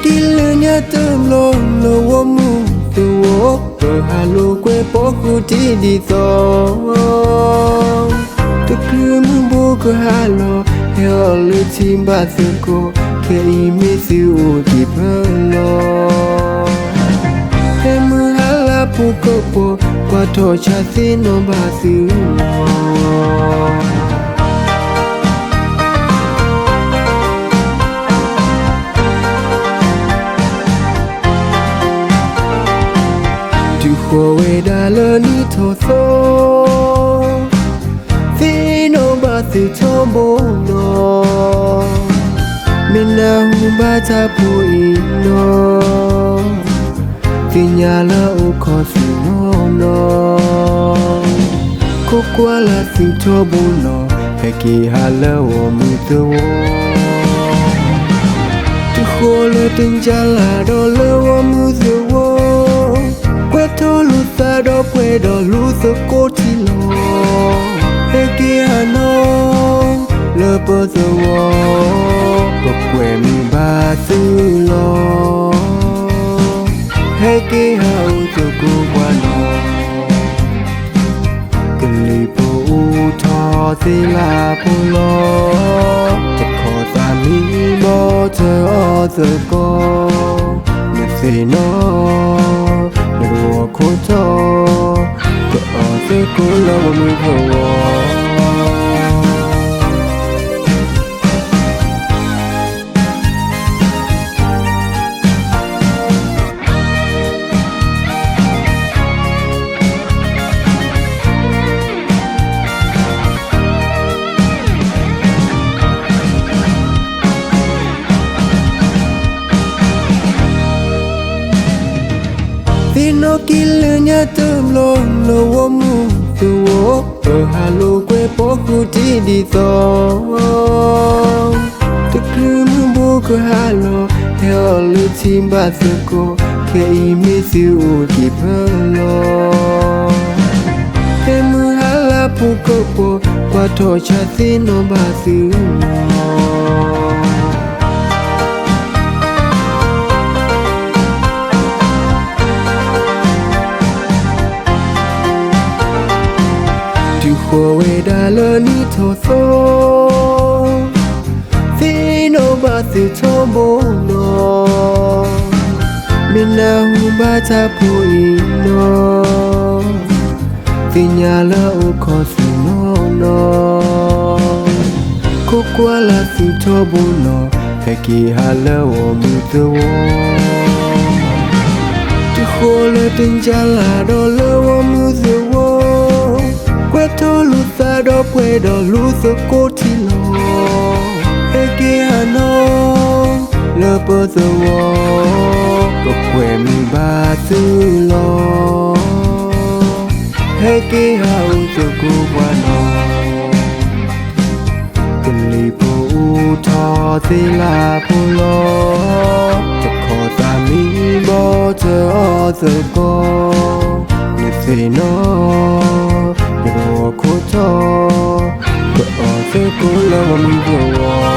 kilenya tumlo lo womu tuwo halo kwe poku di so to krumu boku halo helo timba suko ke imisi uti pelo hemu hala pukopo kwa tocha sino basi Kowe dalani toso Fino basi tombo no Mina humbata po ino Finyala ukosi no Kukwala si tobo no Heki hala wo mito wo Tuhole tinjala dole wo muzo wo Puedo luchar o puedo luchar contigo Aquí no lo puedo porque mi vacilo Aquí auto cubano Que le puedo si la pulo Te cosa mi moto o te go Me si no Koto ko ase ko lawo mi hawa Fino kilenya tumlo lo womu tuwo halo kwe poku di so Tukrumu boku halo helo timba suko ke imisi uti pelo Hemu hala pukopo kwa tocha sino basi Kowe dalani toso Fino basi tombo no Mina humbata po ino Finyala ukosi no Kukwala si tobo no Heki hala wo mito wo Tuhole tinjala dole wo muzo wo Puedo luchar contigo Aquí no lo puedo porque mi vacilo Aquí auto cubano Que le puedo si la pulo Te cosa mi moto o te go Me si no Koto ko ase ko lawo mi hawa